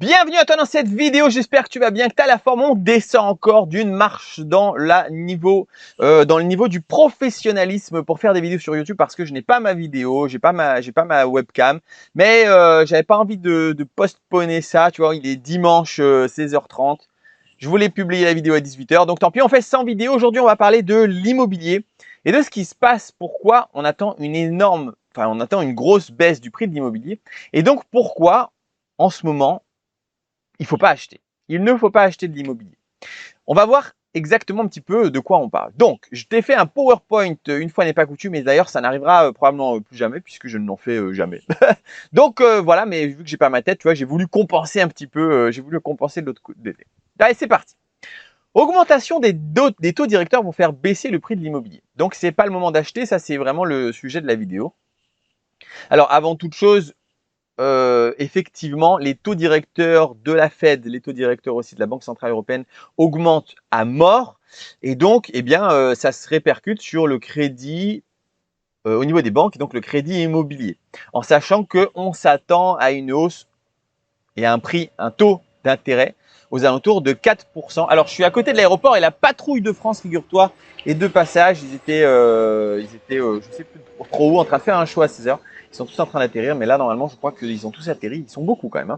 Bienvenue à toi dans cette vidéo, j'espère que tu vas bien, que tu as la forme. On descend encore d'une marche dans le niveau du professionnalisme pour faire des vidéos sur YouTube parce que je n'ai pas ma vidéo, j'ai pas ma webcam, mais j'avais pas envie de postponer ça, tu vois, il est dimanche 16h30. Je voulais publier la vidéo à 18h, donc tant pis, on fait 100 vidéos. Aujourd'hui, on va parler de l'immobilier et de ce qui se passe, pourquoi on attend une grosse baisse du prix de l'immobilier et donc pourquoi en ce moment il ne faut pas acheter. Il ne faut pas acheter de l'immobilier. On va voir exactement un petit peu de quoi on parle. Donc, je t'ai fait un PowerPoint, une fois n'est pas coutume, et d'ailleurs, ça n'arrivera probablement plus jamais, puisque je ne l'en fais jamais. Donc, voilà, mais vu que j'ai pas ma tête, tu vois, j'ai voulu compenser un petit peu, j'ai voulu compenser de l'autre côté. Allez, c'est parti. Augmentation des taux directeurs vont faire baisser le prix de l'immobilier. Donc, c'est pas le moment d'acheter, ça c'est vraiment le sujet de la vidéo. Alors, avant toute chose, effectivement, les taux directeurs de la Fed, les taux directeurs aussi de la Banque Centrale Européenne augmentent à mort. Et donc, eh bien, ça se répercute sur le crédit au niveau des banques, et donc le crédit immobilier. En sachant qu'on s'attend à une hausse et à un taux d'intérêt aux alentours de 4%. Alors, je suis à côté de l'aéroport et la patrouille de France, figure-toi, est de passage. Ils étaient je sais plus trop où, en train de faire un show à 16h. Ils sont tous en train d'atterrir, mais là, normalement, je crois qu'ils ont tous atterri. Ils sont beaucoup quand même.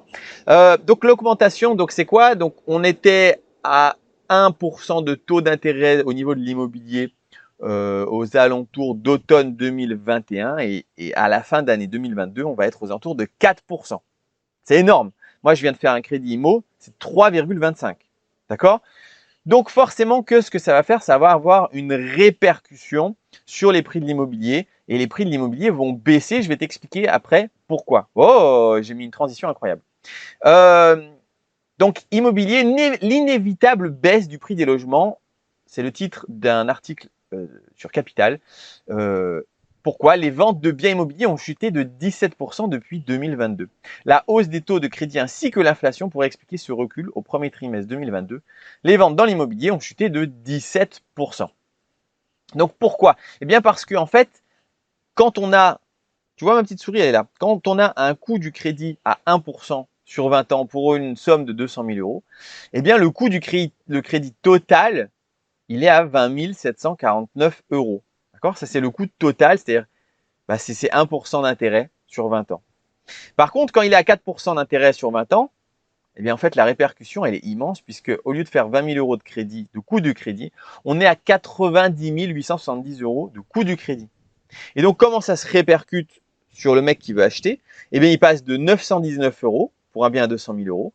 Donc, l'augmentation, donc c'est quoi? Donc, on était à 1% de taux d'intérêt au niveau de l'immobilier aux alentours d'automne 2021 et à la fin d'année 2022, on va être aux alentours de 4%. C'est énorme. Moi, je viens de faire un crédit IMO, c'est 3,25. D'accord? Donc, forcément, ce que ça va faire, ça va avoir une répercussion sur les prix de l'immobilier. Et les prix de l'immobilier vont baisser. Je vais t'expliquer après pourquoi. Oh, j'ai mis une transition incroyable. Donc, immobilier, l'inévitable baisse du prix des logements. C'est le titre d'un article sur Capital. Pourquoi? Les ventes de biens immobiliers ont chuté de 17% depuis 2022. La hausse des taux de crédit ainsi que l'inflation pourraient expliquer ce recul au premier trimestre 2022. Les ventes dans l'immobilier ont chuté de 17%. Donc pourquoi? Eh bien parce que en fait, quand on a, tu vois ma petite souris, elle est là, quand on a un coût du crédit à 1% sur 20 ans pour une somme de 200 000 euros, eh bien le coût du crédit total, il est à 20 749 euros. D'accord? Ça, c'est le coût total, c'est-à-dire c'est 1% d'intérêt sur 20 ans. Par contre, quand il est à 4% d'intérêt sur 20 ans, eh bien, en fait, la répercussion, elle est immense puisque au lieu de faire 20 000 euros de coût de crédit, on est à 90 870 euros de coût du crédit. Et donc, comment ça se répercute sur le mec qui veut acheter? Eh bien, il passe de 919 euros pour un bien à 200 000 euros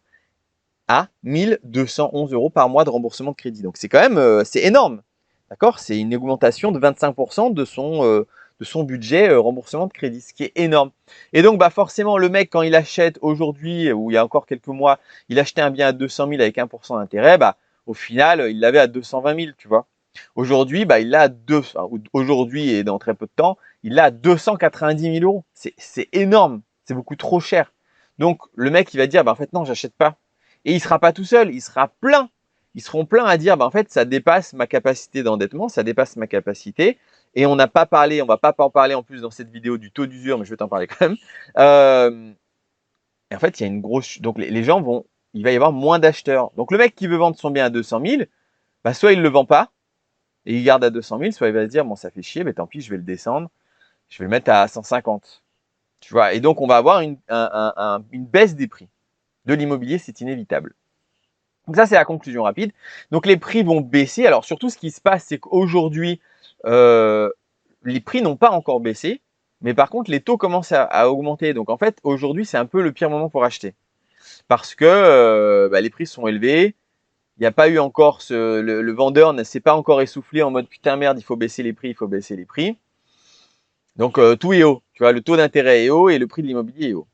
à 1 211 euros par mois de remboursement de crédit. Donc, c'est quand même, c'est énorme. D'accord? C'est une augmentation de 25% de son budget remboursement de crédit, ce qui est énorme. Et donc, forcément, le mec, quand il achète aujourd'hui, ou il y a encore quelques mois, il achetait un bien à 200 000 avec 1% d'intérêt, au final, il l'avait à 220 000, tu vois. Aujourd'hui, il l'a aujourd'hui et dans très peu de temps, il l'a à 290 000 euros. C'est énorme. C'est beaucoup trop cher. Donc, le mec, il va dire, en fait, non, j'achète pas. Et il sera pas tout seul, il sera plein. Ils seront pleins à dire, en fait, ça dépasse ma capacité d'endettement, ça dépasse ma capacité. Et on n'a pas parlé, on va pas en parler en plus dans cette vidéo du taux d'usure, mais je vais t'en parler quand même. Et en fait, il y a une grosse, donc les gens il va y avoir moins d'acheteurs. Donc le mec qui veut vendre son bien à 200 000, soit il le vend pas et il garde à 200 000, soit il va se dire, bon, ça fait chier, mais tant pis, je vais le descendre, je vais le mettre à 150. Tu vois. Et donc on va avoir une baisse des prix de l'immobilier, c'est inévitable. Donc ça, c'est la conclusion rapide. Donc les prix vont baisser. Alors surtout, ce qui se passe, c'est qu'aujourd'hui, les prix n'ont pas encore baissé, mais par contre, les taux commencent à augmenter. Donc en fait, aujourd'hui, c'est un peu le pire moment pour acheter. Parce que les prix sont élevés. Il n'y a pas eu encore le vendeur ne s'est pas encore essoufflé en mode putain merde, il faut baisser les prix, il faut baisser les prix. Donc tout est haut. Tu vois, le taux d'intérêt est haut et le prix de l'immobilier est haut.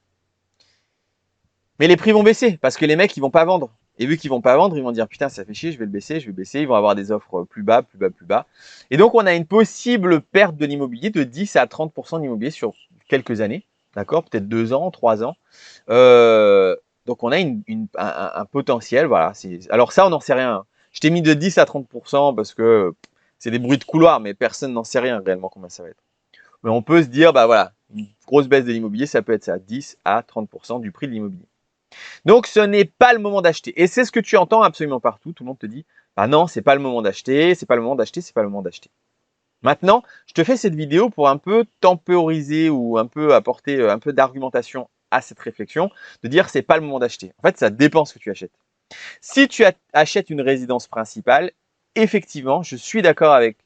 Mais les prix vont baisser parce que les mecs, ils vont pas vendre. Et vu qu'ils vont pas vendre, ils vont dire putain, ça fait chier, je vais le baisser, je vais baisser. Ils vont avoir des offres plus bas, plus bas, plus bas. Et donc, on a une possible perte de l'immobilier de 10 à 30% d'immobilier sur quelques années. D'accord? Peut-être 2 ans, 3 ans. Donc, on a un potentiel. Voilà. Alors, ça, on n'en sait rien. Je t'ai mis de 10 à 30% parce que c'est des bruits de couloir, mais personne n'en sait rien réellement combien ça va être. Mais on peut se dire, voilà, une grosse baisse de l'immobilier, ça peut être ça, 10 à 30% du prix de l'immobilier. Donc, ce n'est pas le moment d'acheter. Et c'est ce que tu entends absolument partout. Tout le monde te dit, bah non, c'est pas le moment d'acheter, c'est pas le moment d'acheter, c'est pas le moment d'acheter. Maintenant, je te fais cette vidéo pour un peu temporiser ou un peu apporter un peu d'argumentation à cette réflexion, de dire c'est pas le moment d'acheter. En fait, ça dépend ce que tu achètes. Si tu achètes une résidence principale, effectivement, je suis d'accord avec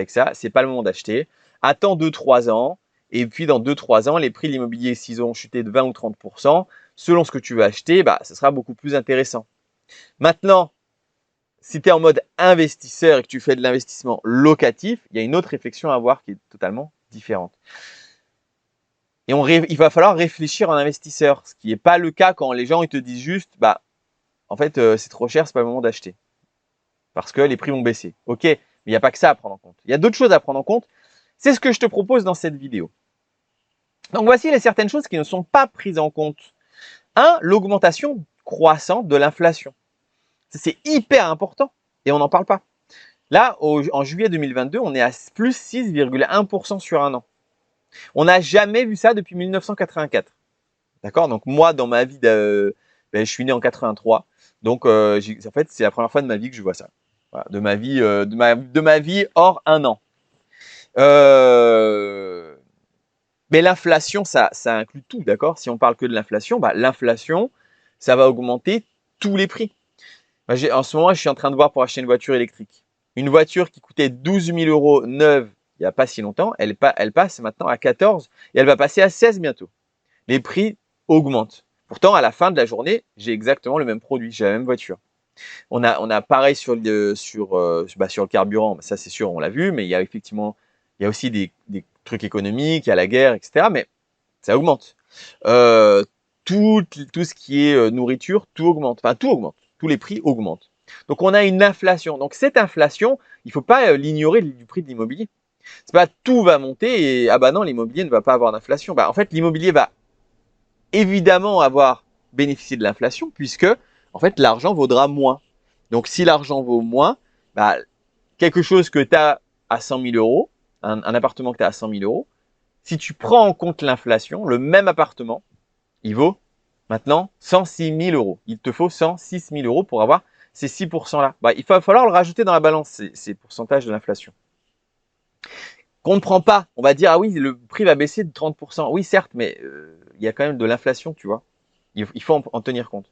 ça, c'est pas le moment d'acheter. Attends 2-3 ans, et puis dans 2-3 ans, les prix de l'immobilier, s'ils ont chuté de 20 ou 30%, selon ce que tu veux acheter, bah, ce sera beaucoup plus intéressant. Maintenant, si tu es en mode investisseur et que tu fais de l'investissement locatif, il y a une autre réflexion à avoir qui est totalement différente. Et il va falloir réfléchir en investisseur, ce qui n'est pas le cas quand les gens ils te disent juste, bah, en fait, c'est trop cher, c'est pas le moment d'acheter. Parce que les prix vont baisser. Ok, mais il n'y a pas que ça à prendre en compte. Il y a d'autres choses à prendre en compte. C'est ce que je te propose dans cette vidéo. Donc voici les certaines choses qui ne sont pas prises en compte. 1. L'augmentation croissante de l'inflation. C'est hyper important et on n'en parle pas. Là, en juillet 2022, on est à plus 6,1% sur un an. On n'a jamais vu ça depuis 1984. D'accord? Donc moi, dans ma vie, je suis né en 83. Donc en fait, c'est la première fois de ma vie que je vois ça. Voilà, de ma vie hors un an. Mais l'inflation, ça inclut tout, d'accord? Si on parle que de l'inflation, bah, l'inflation, ça va augmenter tous les prix. En ce moment, je suis en train de voir pour acheter une voiture électrique. Une voiture qui coûtait 12 000 € neuve il n'y a pas si longtemps, elle passe maintenant à 14 et elle va passer à 16 bientôt. Les prix augmentent. Pourtant, à la fin de la journée, j'ai exactement le même produit, j'ai la même voiture. On a pareil sur le carburant, ça c'est sûr, on l'a vu, mais il y a aussi des trucs économiques, il y a la guerre, etc. Mais ça augmente. Tout ce qui est nourriture, tout augmente. Enfin, tout augmente. Tous les prix augmentent. Donc, on a une inflation. Donc, cette inflation, il ne faut pas l'ignorer du prix de l'immobilier. C'est pas tout va monter et ah bah non, l'immobilier ne va pas avoir d'inflation. Bah, en fait, l'immobilier va évidemment avoir bénéficié de l'inflation puisque en fait l'argent vaudra moins. Donc si l'argent vaut moins, bah, quelque chose que tu as à 100 000 €, un appartement que tu as à 100 000 €, si tu prends en compte l'inflation, le même appartement, il vaut maintenant 106 000 €. Il te faut 106 000 € pour avoir ces 6% là. Bah, il va falloir le rajouter dans la balance, ces pourcentages de l'inflation. Qu'on ne prend pas, on va dire, ah oui, le prix va baisser de 30%. Oui, certes, mais il y a quand même de l'inflation, tu vois. Il faut en tenir compte.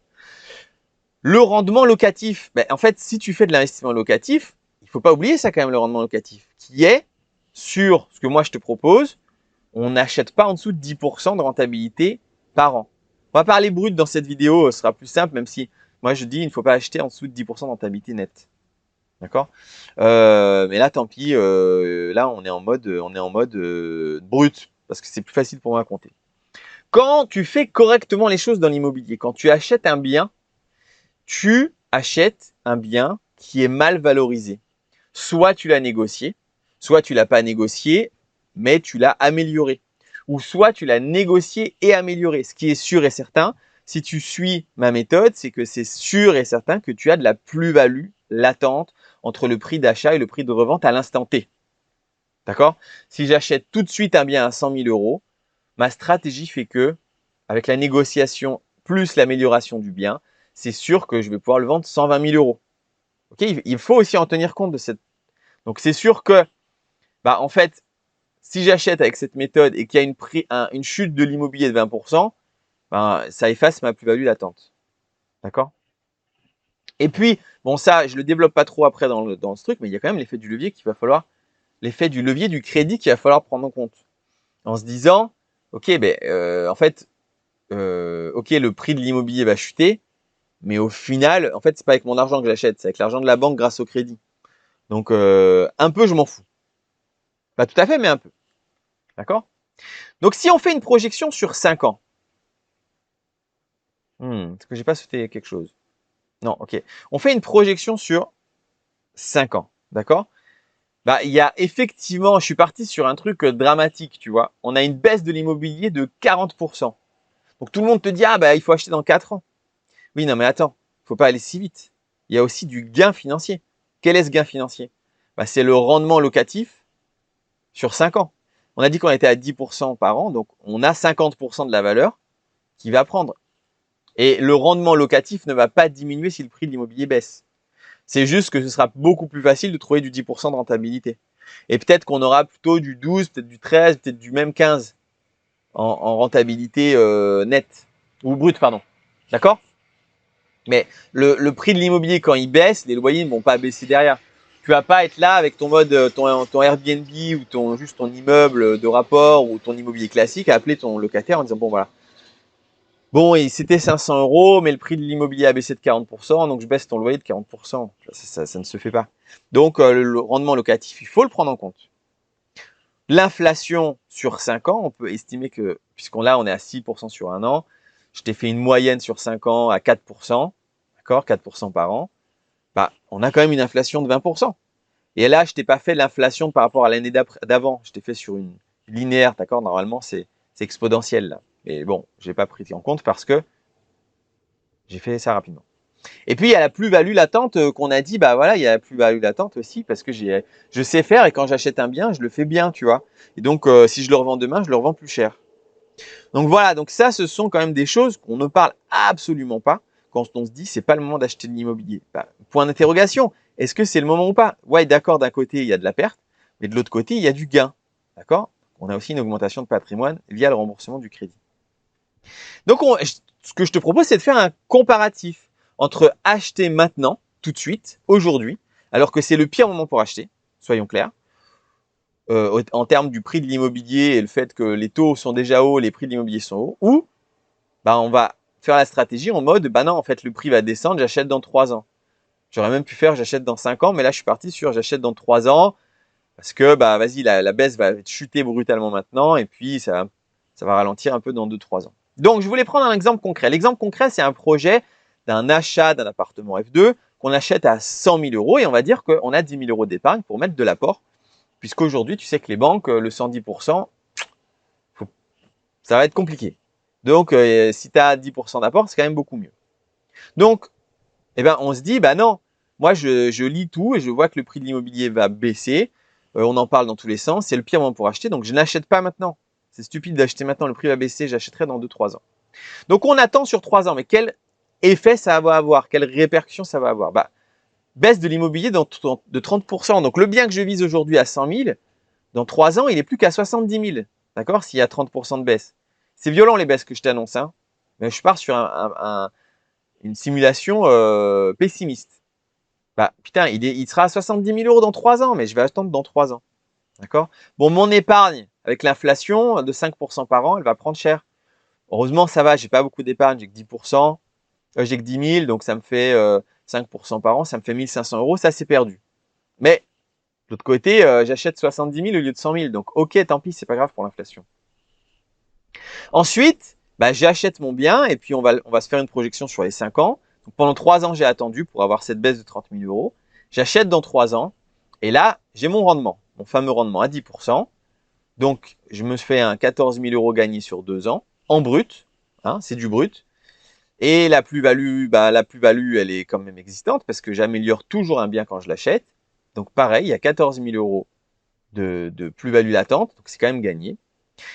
Le rendement locatif, ben, en fait, si tu fais de l'investissement locatif, il ne faut pas oublier ça quand même, le rendement locatif, qui est sur ce que moi je te propose, on n'achète pas en dessous de 10% de rentabilité par an. On va parler brut dans cette vidéo, ce sera plus simple, même si moi je dis il ne faut pas acheter en dessous de 10% de rentabilité nette. D'accord? Mais là, tant pis, là on est en mode brut, parce que c'est plus facile pour moi à compter. Quand tu fais correctement les choses dans l'immobilier, quand tu achètes un bien, tu achètes un bien qui est mal valorisé. Soit tu l'as négocié, soit tu l'as pas négocié, mais tu l'as amélioré. Ou soit tu l'as négocié et amélioré. Ce qui est sûr et certain, si tu suis ma méthode, c'est que c'est sûr et certain que tu as de la plus-value latente entre le prix d'achat et le prix de revente à l'instant T. D'accord? Si j'achète tout de suite un bien à 100 000 €, ma stratégie fait que, avec la négociation plus l'amélioration du bien, c'est sûr que je vais pouvoir le vendre 120 000 €. Okay, il faut aussi en tenir compte de cette. Donc c'est sûr que, bah en fait, si j'achète avec cette méthode et qu'il y a une chute de l'immobilier de 20%, bah, ça efface ma plus-value latente. D'accord? Et puis, bon ça, je le développe pas trop après dans ce truc, mais il y a quand même l'effet du levier l'effet du levier du crédit qu'il va falloir prendre en compte. En se disant, ok, en fait, ok, le prix de l'immobilier va chuter, mais au final, en fait, c'est pas avec mon argent que j'achète, c'est avec l'argent de la banque grâce au crédit. Donc, un peu, je m'en fous. Pas tout à fait, mais un peu. D'accord? Donc, si on fait une projection sur 5 ans, est-ce que j'ai pas sauté quelque chose? Non, ok. On fait une projection sur 5 ans, d'accord? Bah, il y a effectivement, je suis parti sur un truc dramatique, tu vois. On a une baisse de l'immobilier de 40%. Donc, tout le monde te dit, ah, bah, il faut acheter dans 4 ans. Oui, non, mais attends, faut pas aller si vite. Il y a aussi du gain financier. Quel est ce gain financier? Bah, c'est le rendement locatif sur 5 ans. On a dit qu'on était à 10% par an, donc on a 50% de la valeur qui va prendre. Et le rendement locatif ne va pas diminuer si le prix de l'immobilier baisse. C'est juste que ce sera beaucoup plus facile de trouver du 10% de rentabilité. Et peut-être qu'on aura plutôt du 12, peut-être du 13, peut-être du même 15 en rentabilité nette, ou brute, pardon. D'accord? Mais le prix de l'immobilier, quand il baisse, les loyers ne vont pas baisser derrière. Tu vas pas être là avec ton mode, ton Airbnb ou juste ton immeuble de rapport ou ton immobilier classique à appeler ton locataire en disant bon voilà. Bon, et c'était 500 euros, mais le prix de l'immobilier a baissé de 40%, donc je baisse ton loyer de 40%. Ça ne se fait pas. Donc le rendement locatif, il faut le prendre en compte. L'inflation sur 5 ans, on peut estimer que, puisqu'on est à 6% sur un an, je t'ai fait une moyenne sur 5 ans à 4%, d'accord, 4% par an, bah, on a quand même une inflation de 20%. Et là, je t'ai pas fait l'inflation par rapport à l'année d'avant, je t'ai fait sur une linéaire, d'accord, normalement c'est exponentiel là. Mais bon, j'ai pas pris en compte parce que j'ai fait ça rapidement. Et puis il y a la plus-value latente qu'on a dit, bah voilà, il y a la plus-value latente aussi parce que je sais faire et quand j'achète un bien, je le fais bien, tu vois. Et donc si je le revends demain, je le revends plus cher. Donc voilà, donc ça, ce sont quand même des choses qu'on ne parle absolument pas quand on se dit c'est pas le moment d'acheter de l'immobilier. Bah, point d'interrogation. Est-ce que c'est le moment ou pas? Ouais, d'accord, d'un côté il y a de la perte, mais de l'autre côté il y a du gain, d'accord? On a aussi une augmentation de patrimoine via le remboursement du crédit. Donc, ce que je te propose, c'est de faire un comparatif entre acheter maintenant, tout de suite, aujourd'hui, alors que c'est le pire moment pour acheter, soyons clairs, en termes du prix de l'immobilier et le fait que les taux sont déjà hauts, les prix de l'immobilier sont hauts, ou bah, on va faire la stratégie en mode, bah non, en fait, le prix va descendre, j'achète dans 3 ans. J'aurais même pu faire, j'achète dans 5 ans, mais là, je suis parti sur, j'achète dans 3 ans, parce que, bah, vas-y, la baisse va chuter brutalement maintenant, et puis ça va ralentir un peu dans 2-3 ans. Donc, je voulais prendre un exemple concret. L'exemple concret, c'est un projet d'un achat d'un appartement F2 qu'on achète à 100 000 euros et on va dire qu'on a 10 000 euros d'épargne pour mettre de l'apport, puisqu'aujourd'hui, tu sais que les banques, le 110%, ça va être compliqué. Donc, si tu as 10% d'apport, c'est quand même beaucoup mieux. Donc, eh ben, on se dit, bah non, moi, je lis tout et je vois que le prix de l'immobilier va baisser. On en parle dans tous les sens. C'est le pire moment pour acheter, donc je n'achète pas maintenant. C'est stupide d'acheter maintenant, le prix va baisser, j'achèterai dans 2-3 ans. Donc, on attend sur 3 ans, mais quel effet ça va avoir? Quelles répercussions ça va avoir? Bah, baisse de l'immobilier de 30%. Donc, le bien que je vise aujourd'hui à 100 000, dans 3 ans, il est plus qu'à 70 000. D'accord? S'il y a 30% de baisse. C'est violent les baisses que je t'annonce, hein. Mais je pars sur une simulation pessimiste. Bah putain, il sera à 70 000 euros dans 3 ans, mais je vais attendre dans 3 ans. D'accord? Bon, mon épargne, avec l'inflation de 5% par an, elle va prendre cher. Heureusement, ça va, j'ai pas beaucoup d'épargne, j'ai que 10%, j'ai que 10 000, donc ça me fait 5% par an, ça me fait 1 500 euros, ça c'est perdu. Mais de l'autre côté, j'achète 70 000 au lieu de 100 000, donc ok, tant pis, c'est pas grave pour l'inflation. Ensuite, bah, j'achète mon bien et puis on va se faire une projection sur les 5 ans. Donc, pendant 3 ans, j'ai attendu pour avoir cette baisse de 30 000 euros. J'achète dans 3 ans et là, j'ai mon rendement, mon fameux rendement à 10%. Donc, je me fais un 14 000 euros gagné sur 2 ans en brut. Hein, c'est du brut. Et la plus-value, bah, elle est quand même existante parce que j'améliore toujours un bien quand je l'achète. Donc, pareil, il y a 14 000 euros de plus-value latente. Donc, c'est quand même gagné.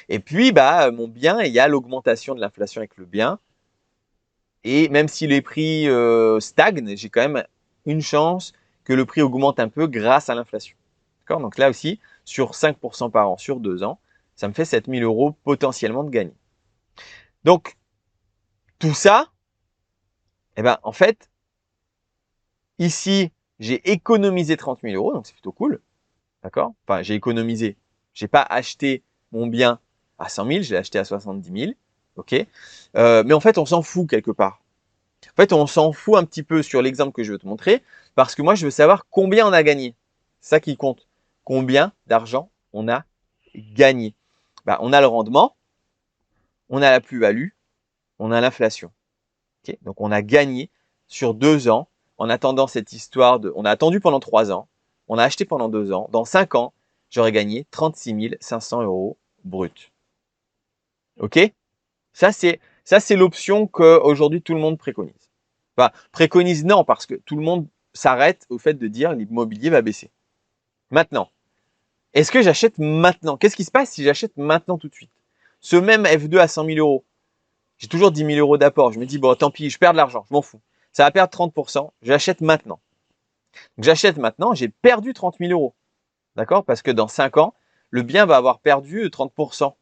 Et puis, bah, mon bien, il y a l'augmentation de l'inflation avec le bien. Et même si les prix stagnent, j'ai quand même une chance que le prix augmente un peu grâce à l'inflation. D'accord? Donc là aussi, sur 5% par an sur 2 ans, ça me fait 7 000 euros potentiellement de gagné. Donc, tout ça, eh ben, en fait, ici, j'ai économisé 30 000 euros, donc c'est plutôt cool. D'accord? Enfin, j'ai économisé. J'ai pas acheté mon bien à 100 000, je l'ai acheté à 70 000. OK? Mais en fait, on s'en fout quelque part. En fait, on s'en fout un petit peu sur l'exemple que je veux te montrer, parce que moi, je veux savoir combien on a gagné. C'est ça qui compte. Combien d'argent on a gagné. Bah, on a le rendement, on a la plus-value, on a l'inflation. Okay? Donc, on a gagné sur 2 ans en attendant cette histoire de... On a attendu pendant 3 ans, on a acheté pendant 2 ans. Dans 5 ans, j'aurais gagné 36 500 euros brut. OK? Ça, c'est l'option qu'aujourd'hui, tout le monde préconise. Enfin, préconise non, parce que tout le monde s'arrête au fait de dire l'immobilier va baisser. Maintenant, est-ce que j'achète maintenant? Qu'est-ce qui se passe si j'achète maintenant tout de suite? Ce même F2 à 100 000 euros, J'ai toujours 10 000 euros d'apport. Je me dis, bon, tant pis, je perds de l'argent, je m'en fous. Ça va perdre 30%, j'achète maintenant. Donc j'achète maintenant, j'ai perdu 30 000 euros. D'accord? Parce que dans 5 ans, le bien va avoir perdu 30%.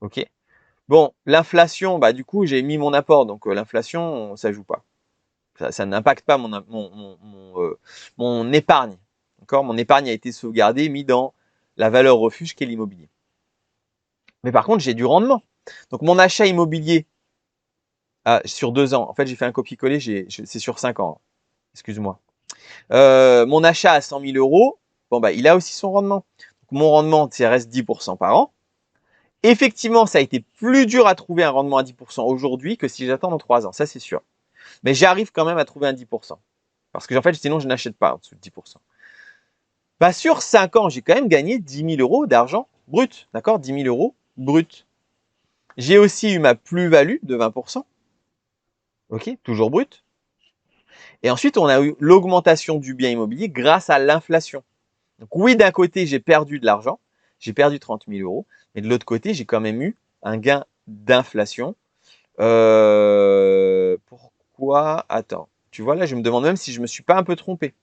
Ok? Bon, l'inflation, bah du coup, j'ai mis mon apport. Donc l'inflation, ça joue pas. Ça n'impacte pas mon épargne. D'accord? Mon épargne a été sauvegardée, mis dans la valeur refuge qu'est l'immobilier. Mais par contre, j'ai du rendement. Donc mon achat immobilier sur 2 ans, en fait j'ai fait un copier-coller, c'est sur 5 ans. Excuse-moi. Mon achat à 100 000 euros, bon bah il a aussi son rendement. Donc, mon rendement, c'est reste 10% par an. Effectivement, ça a été plus dur à trouver un rendement à 10% aujourd'hui que si j'attends dans 3 ans, ça c'est sûr. Mais j'arrive quand même à trouver un 10%. Parce que en fait, sinon je n'achète pas en dessous de 10%. Bah, sur 5 ans, j'ai quand même gagné 10 000 euros d'argent brut. D'accord? 10 000 euros brut. J'ai aussi eu ma plus-value de 20%. Ok? Toujours brut. Et ensuite, on a eu l'augmentation du bien immobilier grâce à l'inflation. Donc oui, d'un côté, j'ai perdu de l'argent, j'ai perdu 30 000 euros, mais de l'autre côté, j'ai quand même eu un gain d'inflation. Pourquoi? Attends, tu vois là, je me demande même si je me suis pas un peu trompé.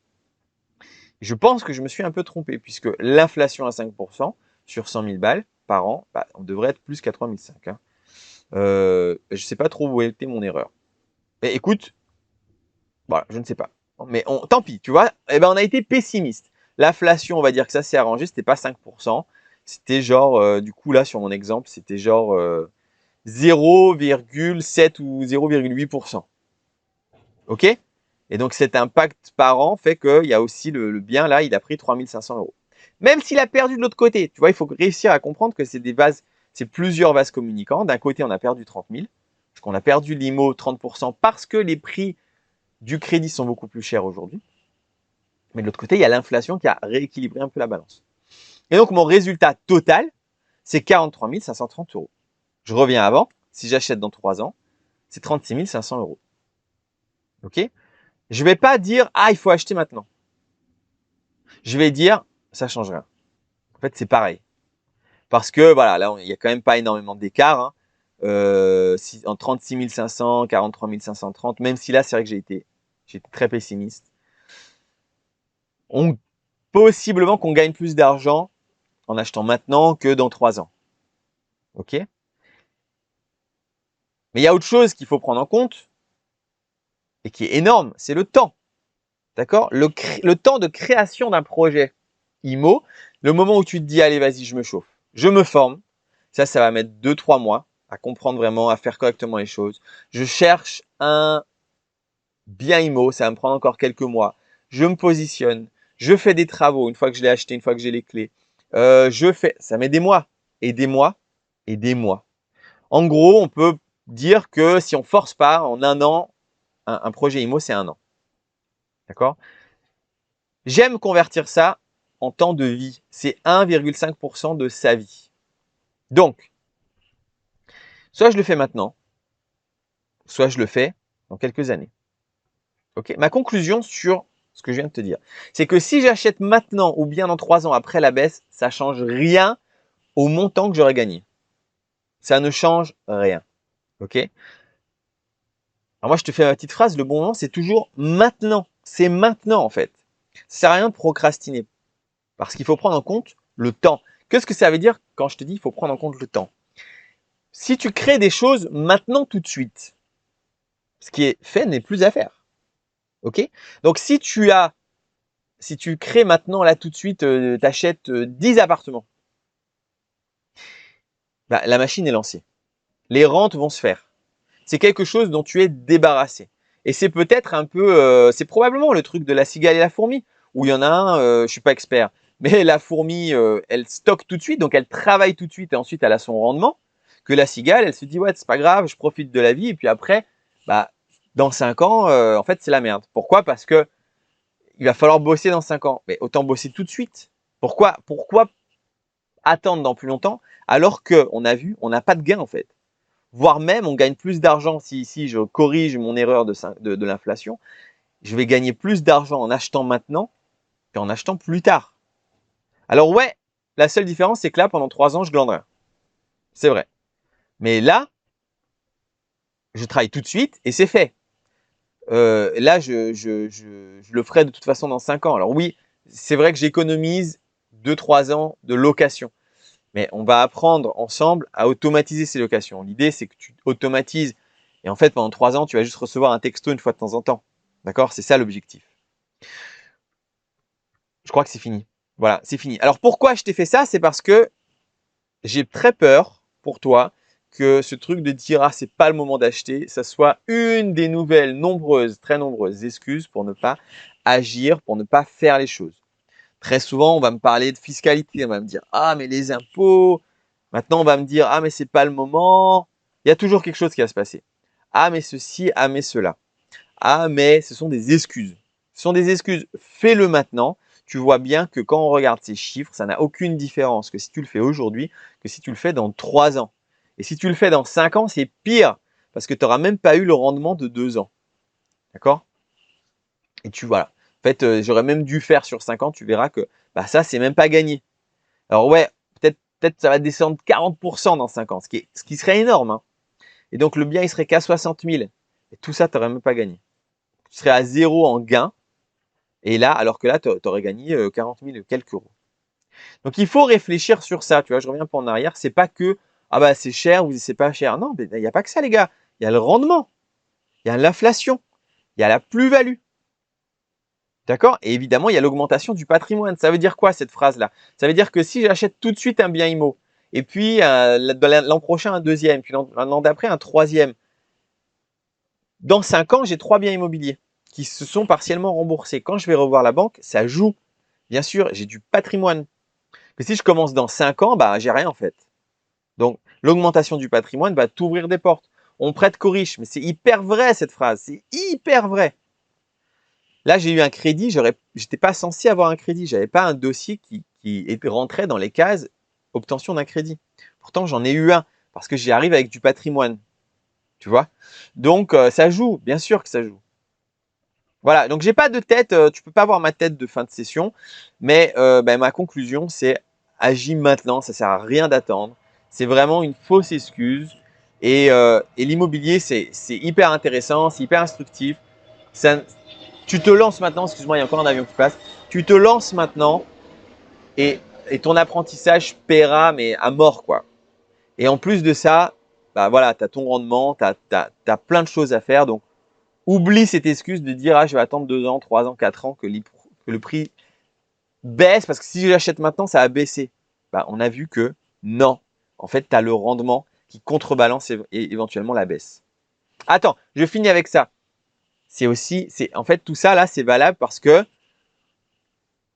Je pense que je me suis un peu trompé, puisque l'inflation à 5% sur 100 000 balles par an, bah, on devrait être plus qu'à 3 500. Hein. Je sais pas trop où était mon erreur. Mais écoute, voilà, je ne sais pas. Mais tant pis, tu vois, eh ben, on a été pessimiste. L'inflation, on va dire que ça s'est arrangé, c'était pas 5%. C'était genre, du coup, là, sur mon exemple, c'était genre 0,7 ou 0,8%. OK? Et donc, cet impact par an fait qu'il y a aussi le bien, là, il a pris 3 500 euros. Même s'il a perdu de l'autre côté, tu vois, il faut réussir à comprendre que c'est des vases, c'est plusieurs vases communicants. D'un côté, on a perdu 30 000, parce qu'on a perdu l'IMO 30% parce que les prix du crédit sont beaucoup plus chers aujourd'hui. Mais de l'autre côté, il y a l'inflation qui a rééquilibré un peu la balance. Et donc, mon résultat total, c'est 43 530 euros. Je reviens avant. Si j'achète dans 3 ans, c'est 36 500 euros. OK? Je ne vais pas dire, ah, il faut acheter maintenant. Je vais dire, ça change rien. En fait, c'est pareil. Parce que, voilà, là, il n'y a quand même pas énormément d'écart. Hein. En 36 500, 43 530, même si là, c'est vrai que j'ai été très pessimiste. Possiblement qu'on gagne plus d'argent en achetant maintenant que dans 3 ans. OK? Mais il y a autre chose qu'il faut prendre en compte et qui est énorme, c'est le temps. D'accord? Le temps de création d'un projet IMO, le moment où tu te dis, allez, vas-y, je me chauffe, je me forme, ça va mettre 2-3 mois à comprendre vraiment, à faire correctement les choses. Je cherche un bien IMO, ça va me prendre encore quelques mois. Je me positionne, je fais des travaux une fois que je l'ai acheté, une fois que j'ai les clés. Ça met des mois et des mois et des mois. En gros, on peut dire que si on force pas, en 1 an, un projet IMO, c'est 1 an. D'accord? J'aime convertir ça en temps de vie. C'est 1,5% de sa vie. Donc, soit je le fais maintenant, soit je le fais dans quelques années. Okay? Ma conclusion sur ce que je viens de te dire, c'est que si j'achète maintenant ou bien dans 3 ans après la baisse, ça ne change rien au montant que j'aurais gagné. Ça ne change rien. Ok? Alors moi, je te fais ma petite phrase, le bon moment, c'est toujours maintenant. C'est maintenant, en fait. Ça sert à rien de procrastiner. Parce qu'il faut prendre en compte le temps. Qu'est-ce que ça veut dire quand je te dis qu'il faut prendre en compte le temps? Si tu crées des choses maintenant tout de suite, ce qui est fait n'est plus à faire. Ok? Donc si tu crées maintenant là tout de suite, tu achètes 10 appartements, bah, la machine est lancée. Les rentes vont se faire. C'est quelque chose dont tu es débarrassé. Et c'est peut-être un peu, c'est probablement le truc de la cigale et la fourmi, où il y en a un, je suis pas expert, mais la fourmi, elle stocke tout de suite, donc elle travaille tout de suite et ensuite elle a son rendement. Que la cigale, elle se dit ouais, c'est pas grave, je profite de la vie et puis après, bah dans 5 ans, en fait c'est la merde. Pourquoi? Parce que il va falloir bosser dans 5 ans. Mais autant bosser tout de suite. Pourquoi attendre dans plus longtemps alors que on a vu, on n'a pas de gain en fait. Voire même, on gagne plus d'argent si ici je corrige mon erreur de l'inflation. Je vais gagner plus d'argent en achetant maintenant qu'en achetant plus tard. Alors ouais, la seule différence, c'est que là, pendant 3 ans, je glande rien. C'est vrai. Mais là, je travaille tout de suite et c'est fait. Là, je le ferai de toute façon dans 5 ans. Alors oui, c'est vrai que j'économise 2-3 ans de location. Mais on va apprendre ensemble à automatiser ces locations. L'idée, c'est que tu automatises. Et en fait, pendant 3 ans, tu vas juste recevoir un texto une fois de temps en temps. D'accord? C'est ça l'objectif. Je crois que c'est fini. Voilà, c'est fini. Alors pourquoi je t'ai fait ça? C'est parce que j'ai très peur pour toi que ce truc de dire ah c'est pas le moment d'acheter, ça soit une des nouvelles nombreuses, très nombreuses excuses pour ne pas agir, pour ne pas faire les choses. Très souvent, on va me parler de fiscalité, on va me dire ah mais les impôts. Maintenant, on va me dire ah mais c'est pas le moment. Il y a toujours quelque chose qui va se passer. Ah mais ceci, ah mais cela. Ah mais ce sont des excuses. Ce sont des excuses. Fais-le maintenant. Tu vois bien que quand on regarde ces chiffres, ça n'a aucune différence que si tu le fais aujourd'hui, que si tu le fais dans 3 ans. Et si tu le fais dans 5 ans, c'est pire parce que tu n'auras même pas eu le rendement de 2 ans. D'accord? Et tu voilà. En fait, j'aurais même dû faire sur 5 ans, tu verras que bah, ça, c'est même pas gagné. Alors ouais, peut-être ça va descendre 40% dans 5 ans, ce qui serait énorme. Hein. Et donc le bien, il serait qu'à 60 000. Et tout ça, tu n'aurais même pas gagné. Tu serais à zéro en gain. Et là, alors que là, tu aurais gagné 40 000 quelques euros. Donc il faut réfléchir sur ça. Tu vois, je reviens pas en arrière. C'est pas que ah bah c'est cher ou c'est pas cher. Non, il n'y a pas que ça, les gars. Il y a le rendement, il y a l'inflation, il y a la plus-value. D'accord? Et évidemment, il y a l'augmentation du patrimoine. Ça veut dire quoi cette phrase-là? Ça veut dire que si j'achète tout de suite un bien immo, et puis l'an prochain un deuxième, puis l'an d'après un troisième, dans 5 ans, j'ai 3 biens immobiliers qui se sont partiellement remboursés. Quand je vais revoir la banque, ça joue. Bien sûr, j'ai du patrimoine. Mais si je commence dans 5 ans, bah j'ai rien en fait. Donc l'augmentation du patrimoine va t'ouvrir des portes. On prête qu'aux riches, mais c'est hyper vrai cette phrase, c'est hyper vrai. Là, j'ai eu un crédit, j'étais pas censé avoir un crédit, j'avais pas un dossier qui rentrait dans les cases obtention d'un crédit. Pourtant, j'en ai eu un parce que j'y arrive avec du patrimoine, tu vois. Donc ça joue, bien sûr que ça joue. Voilà, donc j'ai pas de tête, tu peux pas voir ma tête de fin de session, mais ma conclusion c'est agis maintenant, ça sert à rien d'attendre. C'est vraiment une fausse excuse et l'immobilier c'est hyper intéressant, c'est hyper instructif. Ça, tu te lances maintenant, excuse-moi, il y a encore un avion qui passe. Tu te lances maintenant et, et ton apprentissage paiera mais à mort quoi. Et en plus de ça, bah voilà, tu as ton rendement, tu as plein de choses à faire donc oublie cette excuse de dire ah je vais attendre 2 ans, 3 ans, 4 ans que le prix baisse parce que si je l'achète maintenant ça va baisser. Bah, on a vu que non. En fait, tu as le rendement qui contrebalance éventuellement la baisse. Attends, je finis avec ça. En fait tout ça là c'est valable parce que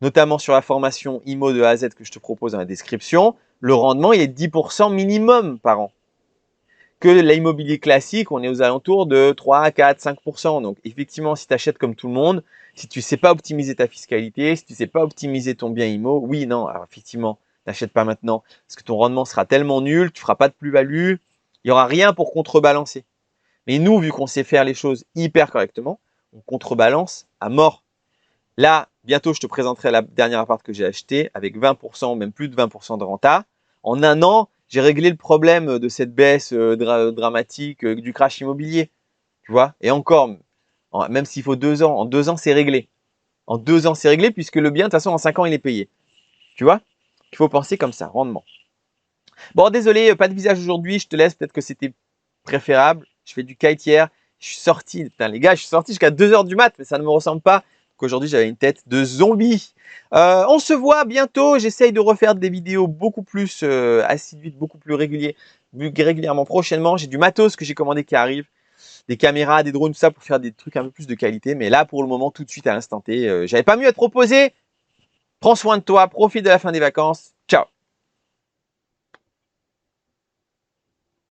notamment sur la formation IMO de A à Z que je te propose dans la description, le rendement il est 10% minimum par an. Que l'immobilier classique, on est aux alentours de 3, 4, 5%. Donc, effectivement, si tu achètes comme tout le monde, si tu ne sais pas optimiser ta fiscalité, si tu ne sais pas optimiser ton bien IMO, oui, non, alors effectivement, n'achète pas maintenant parce que ton rendement sera tellement nul, tu ne feras pas de plus-value, il n'y aura rien pour contrebalancer. Mais nous, vu qu'on sait faire les choses hyper correctement, on contrebalance à mort. Là, bientôt, je te présenterai la dernière appart que j'ai acheté avec 20%, même plus de 20% de renta. En un an, j'ai réglé le problème de cette baisse dramatique du crash immobilier. Tu vois? Et encore, même s'il faut 2 ans, en 2 ans, c'est réglé. En 2 ans, c'est réglé puisque le bien, de toute façon, en 5 ans, il est payé. Tu vois? Il faut penser comme ça, rendement. Bon, désolé, pas de visage aujourd'hui, je te laisse, peut-être que c'était préférable. Je fais du kite hier, je suis sorti, putain les gars, je suis sorti jusqu'à 2 h du mat, mais ça ne me ressemble pas. Qu'aujourd'hui j'avais une tête de zombie. On se voit bientôt, j'essaye de refaire des vidéos beaucoup plus assidues, beaucoup plus régulièrement prochainement. J'ai du matos que j'ai commandé qui arrive, des caméras, des drones, tout ça pour faire des trucs un peu plus de qualité. Mais là pour le moment, tout de suite à l'instant T, j'avais pas mieux à te proposer. Prends soin de toi, profite de la fin des vacances.